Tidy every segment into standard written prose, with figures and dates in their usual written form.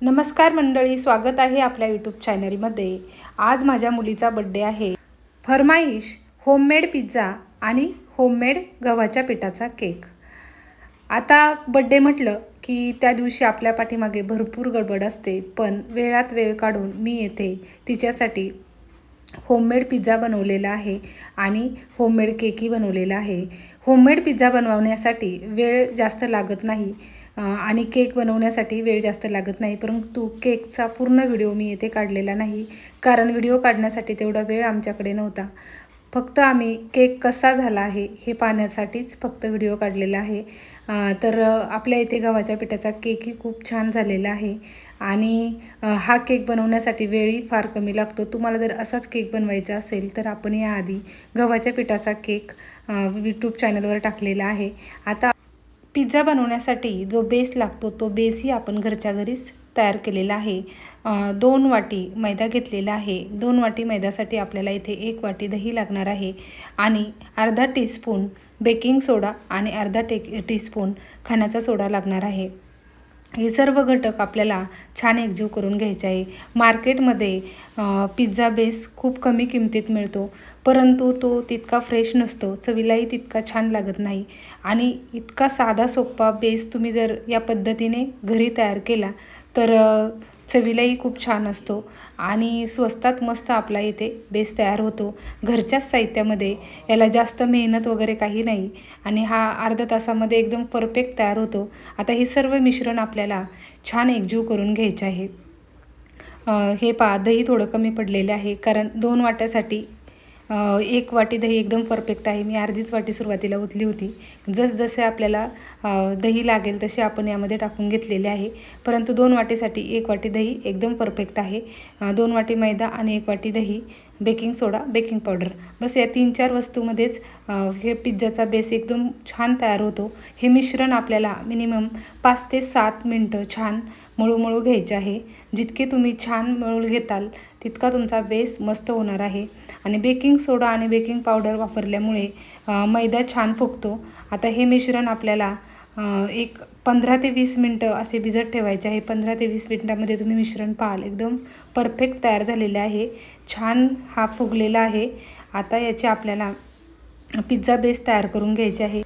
नमस्कार मंडळी, स्वागत आहे आपल्या यूट्यूब चॅनलमध्ये। आज माझ्या मुलीचा बड्डे आहे। फरमाईश होममेड पिझ्झा आणि होममेड गव्हाच्या पिठाचा केक। आता बड्डे म्हटलं की त्या दिवशी आपल्या पाठीमागे भरपूर गडबड असते, पण वेळात वेळ काढून मी येथे तिच्यासाठी होममेड पिझ्झा बनवलेला आहे आणि होममेड केकही बनवलेला आहे। होममेड पिझ्झा बनवण्यासाठी वेळ जास्त लागत नाही आणि केक बनवण्यासाठी वेळ जास्त लागत नाही, परंतु केकचा पूर्ण व्हिडिओ मी येथे काढलेला नाही, कारण व्हिडिओ काढण्यासाठी तेवढा वेळ आमच्याकडे नव्हता। फक्त आम्ही केक कसा झाला आहे हे पाहण्यासाठीच फक्त व्हिडिओ काढलेला आहे। तर आपल्या इथे गव्हाच्या पिठाचा केकही खूप छान झालेला आहे आणि हा केक बनवण्यासाठी वेळही फार कमी लागतो। तुम्हाला जर असाच केक बनवायचा असेल तर आपण याआधी गव्हाच्या पिठाचा केक यूट्यूब चॅनलवर टाकलेला आहे। आता पिझ्झा बनवण्यासाठी जो बेस लागतो तो बेसही आपण घरच्या घरीच तयार केलेला आहे। 2 वाटी मैदा घेतलेला आहे। 2 वाटी मैद्यासाठी आपल्याला इथे 1 वाटी दही लागणार आहे आणि अर्धा टीस्पून बेकिंग सोडा आणि अर्धा टीस्पून खाण्याचा सोडा लागणार आहे। हे सर्व घटक आपल्याला छान एकजीव करून घ्यायचे आहे। मार्केटमध्ये पिझ्झा बेस खूप कमी किमतीत मिळतो, परंतु तो तितका फ्रेश नसतो, चवीलाही तितका छान लागत नाही आणि इतका साधा सोपा बेस तुम्ही जर या पद्धतीने घरी तयार केला तर चवीलाही खूप छान असतो आणि स्वस्तात मस्त आपला इथे बेस तयार होतो। घरच्याच साहित्यामध्ये याला जास्त मेहनत वगैरे काही नाही आणि हा अर्ध्या तासामध्ये एकदम परफेक्ट तयार होतो। आता हे सर्व मिश्रण आपल्याला छान एकजीव करून घ्यायचे आहे। हे पहा, दही थोडं कमी पडलेले आहे, कारण 2 वाट्यासाठी 1 वाटी दही एकदम परफेक्ट आहे। मी अर्धीच वाटी सुरुवातीला ओतली होती। जसजसे आपल्याला दही लागेल तसे आपण यामध्ये टाकून घेतलेले आहे, परंतु 2 वाटीसाठी 1 वाटी दही एकदम परफेक्ट आहे। 2 वाटी मैदा आणि 1 वाटी दही, बेकिंग सोडा, बेकिंग पावडर, बस या 3-4 वस्तूमध्येच हे पिझ्झाचा बेस एकदम छान तयार होतो। हे मिश्रण आपल्याला मिनिमम 5 ते 7 मिनटं छान मळू घ्यायचे आहे। जितके तुम्ही छान मळून घेताल तितका तुमचा बेस मस्त होणार आहे आणि बेकिंग सोडा आणि बेकिंग पावडर वापरल्यामुळे मैदा छान फुगतो। आता हे मिश्रण आपल्याला एक 15 ते 20 मिनटं असे भिजत ठेवायचे आहे। 15 ते 20 मिनटामध्ये तुम्ही मिश्रण पाहाल एकदम परफेक्ट तयार झालेले आहे, छान हा फुगलेला आहे। आता याचे आपल्याला पिझ्झा बेस तयार करून घ्यायचे आहे।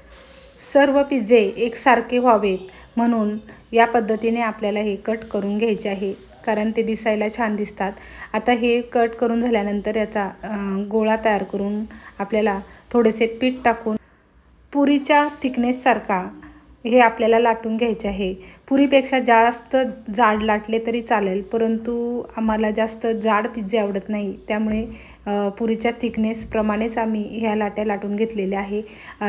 सर्व पिझ्झे एकसारखे व्हावेत म्हणून या पद्धतीने आपल्याला हे कट करून घ्यायचे आहे, कारण ते दिसायला छान दिसतात। आता हे कट करून झाल्यानंतर याचा गोळा तयार करून आपल्याला थोडेसे पीठ टाकून पुरीच्या थिकनेससारखा हे आपल्याला लाटून घ्यायचे आहे। पुरीपेक्षा जास्त जाड लाटले तरी चालेल, परंतु आम्हाला जास्त जाड पिझ्झे आवडत नाही, त्यामुळे पुरीच्या थिकनेसप्रमाणेच आम्ही ह्या लाट्या लाटून घेतलेल्या आहे।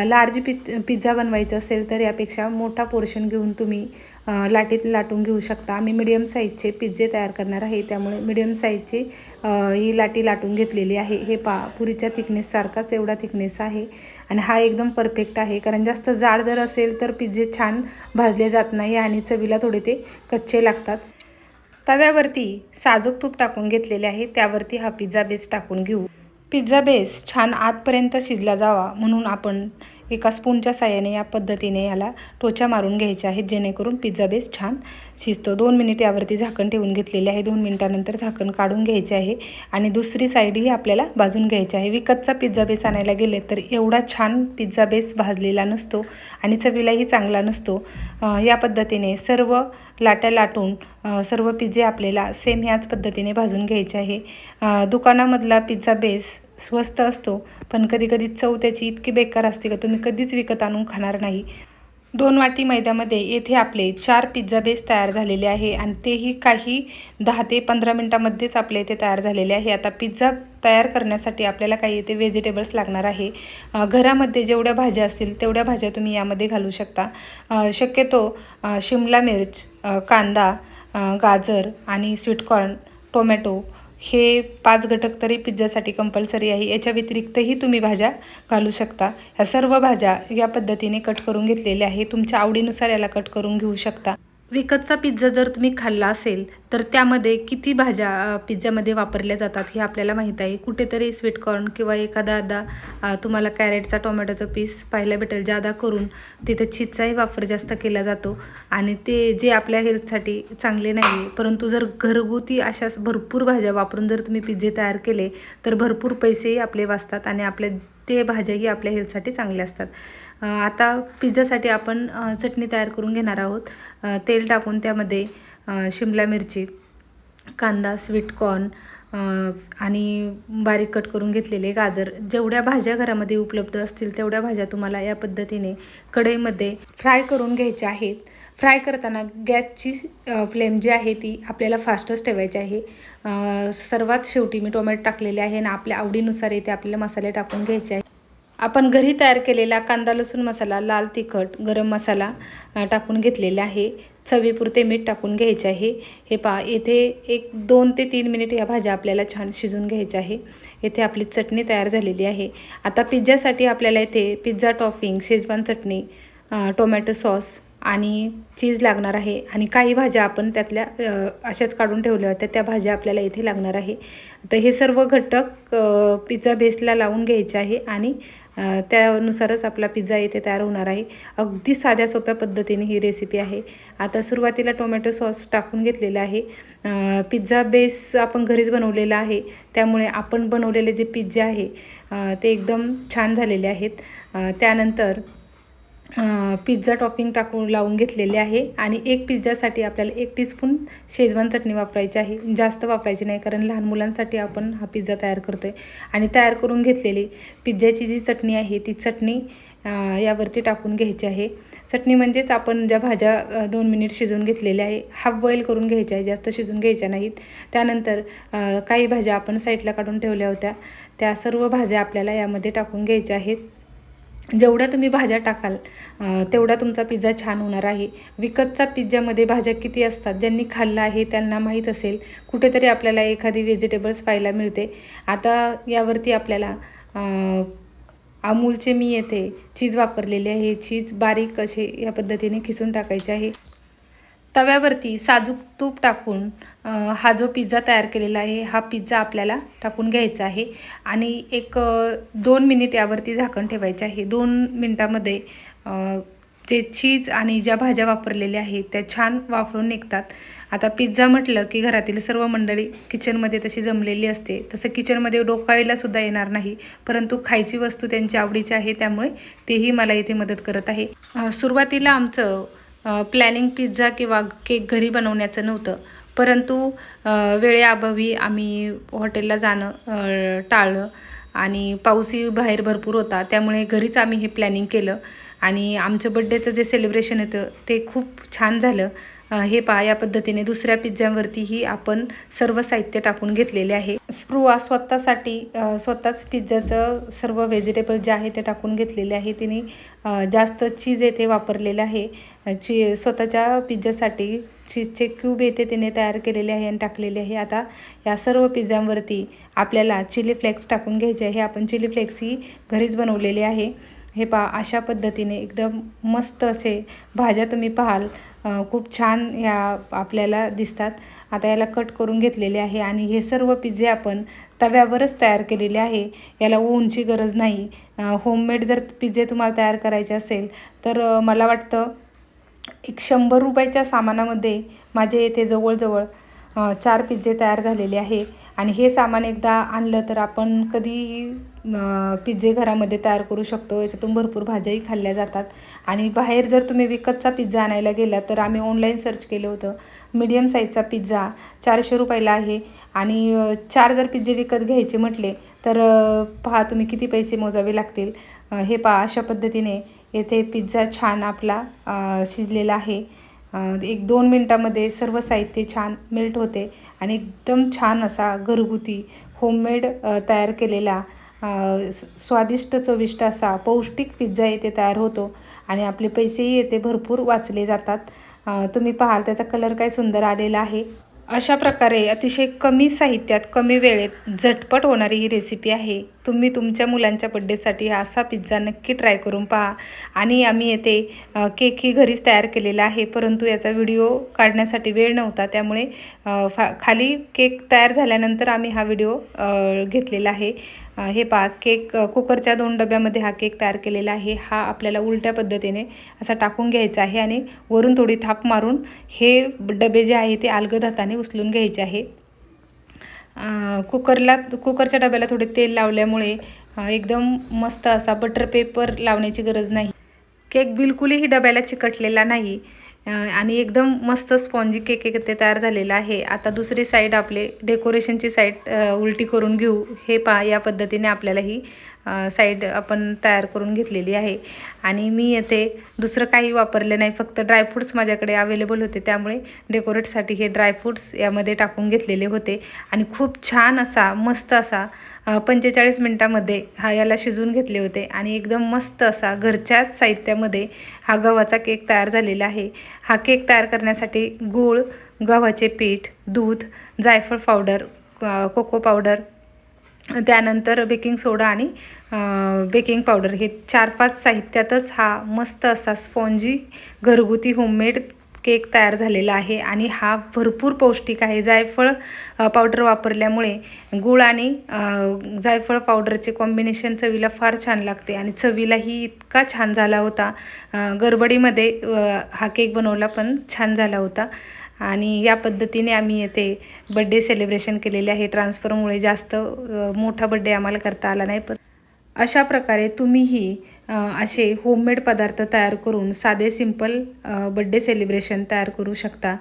लार्ज पिझ्झा बनवायचा असेल तर यापेक्षा मोठा पोर्शन घेऊन तुम्ही लाटीत लाटून घेऊ शकता। आम्ही मिडियम साईजचे पिझ्झे तयार करणार आहे, त्यामुळे मिडियम साईजची ही लाटी लाटून घेतलेली आहे। हे पुरीच्या थिकनेससारखाच एवढा थिकनेस आहे आणि हा एकदम परफेक्ट आहे, कारण जास्त जाड जर असेल तर पिझ्झे छान भाजले जात नाही आणि चवीला थोडे ते कच्चे लागतात। तव्यावरती साजूक तूप टाकून घेतलेले आहे, त्यावरती हा पिझ्झा बेस टाकून घेऊ। पिझ्झा बेस छान आतपर्यंत शिजला जावा म्हणून आपण एका स्पूनच्या साहाय्याने या पद्धतीने याला टोचा मारून घ्यायचे आहेत, जेणेकरून पिझ्झा बेस छान शिजतो। 2 मिनिट यावरती झाकण ठेवून घेतलेले आहे। 2 मिनिटानंतर झाकण काढून घ्यायचे आहे आणि दुसरी साईडही आपल्याला भाजून घ्यायची आहे। विकतचा पिझ्झा बेस आणायला गेले तर एवढा छान पिझ्झा बेस भाजलेला नसतो आणि चवीलाही चांगला नसतो। या पद्धतीने सर्व लाट्या लाटून सर्व पिझ्झे आपल्याला सेम ह्याच पद्धतीने भाजून घ्यायचे आहे। दुकानामधला पिझ्झा बेस स्वस्त असतो, पण कधी चव त्याची इतकी बेकार असते का तुम्ही कधीच विकत आणून खाणार नाही। 2 वाटी मैद्यामध्ये येथे आपले 4 पिझ्झा बेस तयार झालेले आहे आणि तेही काही 10 ते 15 मिनटामध्येच आपल्या इथे तयार झालेले आहे। आता पिझ्झा तयार करण्यासाठी आपल्याला काही इथे व्हेजिटेबल्स लागणार आहे। घरामध्ये जेवढ्या भाज्या असतील तेवढ्या भाज्या तुम्ही यामध्ये घालू शकता। शक्यतो शिमला मिर्च, कांदा, गाजर आणि स्वीटकॉर्न, टोमॅटो हे 5 घटक तरी पिझ्झासाठी कंपल्सरी आहे। याच्या व्यतिरिक्तही तुम्ही भाज्या घालू शकता। ह्या सर्व भाज्या या पद्धतीने कट करून घेतलेल्या आहे। तुमच्या आवडीनुसार याला कट करून घेऊ शकता। विकतचा पिझ्झा जर तुम्ही खाल्ला असेल तर त्यामध्ये किती भाज्या पिझ्झ्यामध्ये वापरल्या जातात हे आपल्याला माहीत आहे. कुठेतरी स्वीटकॉर्न किंवा एखादा तुम्हाला कॅरेटचा टोमॅटोचा पीस पाहायला भेटेल. जादा करून तिथे चीजचाही वापर जास्त केला जातो आणि ते जे आपल्या हेल्थसाठी चांगले नाही आहे. परंतु जर घरगुती अशाच भरपूर भाज्या वापरून जर तुम्ही पिझ्झे तयार केले तर भरपूर पैसेही आपले वाचतात आणि आपल्या ते भाज्याही आपल्या हेल्थसाठी चांगल्या असतात. आता पिझ्झासाठी आपण चटणी तयार करून घेणार आहोत. तेल टाकून त्यामध्ये शिमला मिरची, कांदा, स्वीटकॉर्न आणि बारीक कट करून घेतलेले गाजर, जेवढ्या भाज्या घरामध्ये उपलब्ध असतील तेवढ्या भाज्या तुम्हाला या पद्धतीने कढईमध्ये फ्राय करून घ्यायच्या आहेत. फ्राय करताना गॅसची फ्लेम जी आहे ती आपल्याला फास्टच ठेवायची आहे. सर्वात शेवटी मी टोमॅटो टाकलेले आहे आणि आपल्या आवडीनुसार इथे आपल्याला मसाले टाकून घ्यायचे आहे. आपण घरी तयार केलेला कांदा लसूण मसाला, लाल तिखट, गरम मसाला टाकून घेतलेला आहे. चवीपुरते मीठ टाकून घ्यायचे आहे. हे पहा, येथे एक 2 ते 3 मिनिट या भाज्या आपल्याला छान शिजून घ्यायच्या आहे. येथे आपली चटणी तयार झालेली आहे. आता पिझ्झासाठी आपल्याला इथे पिझ्झा टॉपिंग, शेजवान चटणी, टोमॅटो सॉस आणि चीज लागणार आहे आणि काही भाज्या आपण त्यातल्या अशाच काढून ठेवल्या होत्या, त्या भाज्या आपल्याला इथे लागणार आहे. तर हे सर्व घटक पिझ्झा बेसला लावून घ्यायचे आहे आणि त्यानुसारच आपला पिझ्झा इथे तयार होणार आहे. अगदी साध्या सोप्या पद्धतीने ही रेसिपी आहे. आता सुरुवातीला टोमॅटो सॉस टाकून घेतलेला आहे. पिझ्झा बेस आपण घरीच बनवलेला आहे, त्यामुळे आपण बनवलेले जे पिझ्झा आहे ते एकदम छान झालेले आहेत. त्यानंतर पिझ्झा टॉपिंग टाकून लावून घेतलेले आहे आणि एक पिझ्झासाठी आपल्याला 1 टीस्पून शेजवान चटणी वापरायची आहे. जास्त वापरायची नाही, कारण लहान मुलांसाठी आपण हा पिझ्झा तयार करतो आहे. आणि तयार करून घेतलेली पिझ्झाची जी चटणी आहे ती चटणी यावरती टाकून घ्यायची आहे. चटणी म्हणजेच आपण ज्या भाज्या 2 मिनिट शिजवून घेतलेल्या आहे, हाफ बॉईल करून घ्यायच्या आहे, जास्त शिजून घ्यायच्या नाहीत. त्यानंतर काही भाज्या आपण साईडला काढून ठेवल्या होत्या, त्या सर्व भाज्या आपल्याला यामध्ये टाकून घ्यायच्या आहेत. जेवढ्या तुम्ही भाज्या टाकाल तेवढा तुमचा पिझ्झा छान होणार आहे. विकतचा पिझ्झामध्ये भाज्या किती असतात, ज्यांनी खाल्ला आहे त्यांना माहीत असेल. कुठेतरी आपल्याला एखादी व्हेजिटेबल्स पाहायला मिळते. आता यावरती आपल्याला अमूलचे मी येथे चीज वापरलेले आहे. चीज बारीक असे या पद्धतीने खिसून टाकायचे आहे. तव्यावरती साजूक तूप टाकून हा जो पिझ्झा तयार केलेला आहे हा पिझ्झा आपल्याला टाकून घ्यायचा आहे आणि एक 2 मिनिट यावरती झाकण ठेवायचे आहे. 2 मिनटामध्ये जे चीज आणि ज्या भाज्या वापरलेल्या आहेत त्या छान वाफळून निघतात. आता पिझ्झा म्हटलं की घरातील सर्व मंडळी किचनमध्ये तशी जमलेली असते. तसं किचनमध्ये डोकायला सुद्धा येणार नाही, परंतु खायची वस्तू त्यांची आवडीची आहे, त्यामुळे तेही मला इथे मदत करत आहे. सुरुवातीला आमचं प्लॅनिंग पिझ्झा किंवा केक घरी बनवण्याचं नव्हतं, परंतु वेळेअभावी आम्ही हॉटेलला जाणं टाळलं आणि पाऊसही बाहेर भरपूर होता, त्यामुळे घरीच आम्ही हे प्लॅनिंग केलं आणि आमचं बड्डेचं जे सेलिब्रेशन होतं ते खूप छान झालं. हे पहा, या पद्धतीने दुसऱ्या पिझ्झ्यावरतीही आपण सर्व साहित्य टाकून घेतलेले आहे. स्प्रुआ स्वतःसाठी स्वतःच पिझ्झाचं सर्व व्हेजिटेबल जे आहे ते टाकून घेतलेले आहे. तिने जास्त चीज येथे वापरलेलं आहे. स्वतःच्या पिझ्झासाठी चीजचे क्यूब येथे तिने तयार केलेले आहे आणि टाकलेले आहे. आता या सर्व पिझ्झ्यांवरती आपल्याला चिली फ्लेक्स टाकून घ्यायचे आहे. आपण चिली फ्लेक्सही घरीच बनवलेले आहे. हे पहा, अशा पद्धतीने एकदम मस्त असे भाज्या तुम्ही पाहाल खूप छान ह्या आपल्याला दिसतात. आता याला कट करून घेतलेले आहे आणि हे सर्व पिझ्झे आपण तव्यावरच तयार केलेले आहे. याला ओव्हनची गरज नाही. होममेड जर पिझ्झे तुम्हाला तयार करायचे असेल तर मला वाटतं एक 100 रुपयाच्या सामानामध्ये माझे येथे जवळजवळ 4 पिझ्झे तयार झालेले आहे. आणि हे सामान एकदा आणलं तर आपण कधीही पिझ्झे घरामध्ये तयार करू शकतो. याच्यातून भरपूर भाज्याही खाल्ल्या जातात. आणि बाहेर जर तुम्ही विकतचा पिझ्झा आणायला गेला तर आम्ही ऑनलाईन सर्च केलं होतं, मीडियम साईजचा पिझ्झा 400 रुपयाला आहे आणि 4 जर पिझ्झे विकत घ्यायचे म्हटले तर पहा तुम्ही किती पैसे मोजावे लागतील. हे पहा, अशा पद्धतीने येथे पिझ्झा छान आपला शिजलेला आहे. 1-2 मिनटामध्ये सर्व साहित्य छान मेल्ट होते आणि एकदम छान असा घरगुती होममेड तयार केलेला स्वादिष्ट चविष्ट असा पौष्टिक पिझ्झा येथे तयार होतो आणि आपले पैसेही येथे भरपूर वाचले जातात. तुम्ही पाहाल त्याचा कलर काय सुंदर आलेला आहे. अशा प्रकारे अतिशय कमी साहित्यात कमी वेळेत झटपट होणारी ही रेसिपी आहे. तुम्ही तुमच्या मुलांच्या बड्डेसाठी असा पिझ्झा नक्की ट्राय करून पहा. आणि आम्ही येथे केकही घरीच तयार केलेला आहे, परंतु याचा व्हिडिओ काढण्यासाठी वेळ नव्हता, त्यामुळे खाली केक तयार झाल्यानंतर आम्ही हा व्हिडिओ घेतलेला आहे. हे पहा, केक कुकरच्या 2 डब्यामध्ये हा केक तयार केलेला आहे. हा आपल्याला उलट्या पद्धतीने असा टाकून घ्यायचा आहे आणि वरून थोडी थाप मारून हे डबे जे आहे ते अलगद हाताने उचलून घ्यायचे आहे. कुकरच्या डब्याला थोडे तेल लावल्यामुळे एकदम मस्त असा बटर पेपर लावण्याची गरज नाही. केक बिलकुलही डब्याला चिकटलेला नाही आणि एकदम मस्त स्पॉन्जी केक ते तयार झालेला आहे. आता दुसरी साईड आपले डेकोरेशनची साईड उलटी करून घेऊ. हे पहा, या पद्धतीने आपल्याला ही साईड आपण तयार करून घेतलेली आहे. आणि मी येथे दुसरं काही वापरले नाही, फक्त ड्रायफ्रूट्स माझ्याकडे अवेलेबल होते, त्यामुळे डेकोरेटसाठी हे ड्रायफ्रूट्स यामध्ये टाकून घेतलेले होते. आणि खूप छान असा मस्त असा 45 मिनटामध्ये याला शिजवून घेतले होते आणि एकदम मस्त असा घरच्याच साहित्यामध्ये हा गव्हाचा केक तयार झालेला आहे. हा केक तयार करण्यासाठी गूळ, गव्हाचे पीठ, दूध, जायफळ पावडर, कोको पावडर, त्यानंतर बेकिंग सोडा आणि बेकिंग पावडर हे 4-5 साहित्यातच हा मस्त असा स्पॉन्जी घरगुती होममेड केक तयार झालेला आहे. आणि हा भरपूर पौष्टिक आहे. जायफळ पावडर वापरल्यामुळे गूळ आणि जायफळ पावडरचे कॉम्बिनेशन चवीला फार छान लागते आणि चवीलाही इतका छान झाला होता. गडबडीमध्ये हा केक बनवला पण छान झाला होता. आणि या पद्धतीने आम्ही येथे बड्डे सेलिब्रेशन केलेले आहे. ट्रान्सफरमुळे जास्त मोठा बड्डे आम्हाला करता आला नाही, पण अशा प्रकारे तुम्हीही असे होममेड पदार्थ तयार करून साधे सिंपल बड्डे सेलिब्रेशन तयार करू शकता.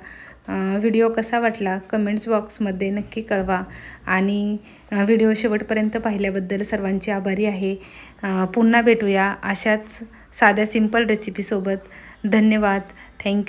व्हिडिओ कसा वाटला कमेंट्स बॉक्समध्ये नक्की कळवा. आणि व्हिडिओ शेवटपर्यंत पाहिल्याबद्दल सर्वांची आभारी आहे. पुन्हा भेटूया अशाच साध्या सिंपल रेसिपीसोबत. धन्यवाद. थँक्यू.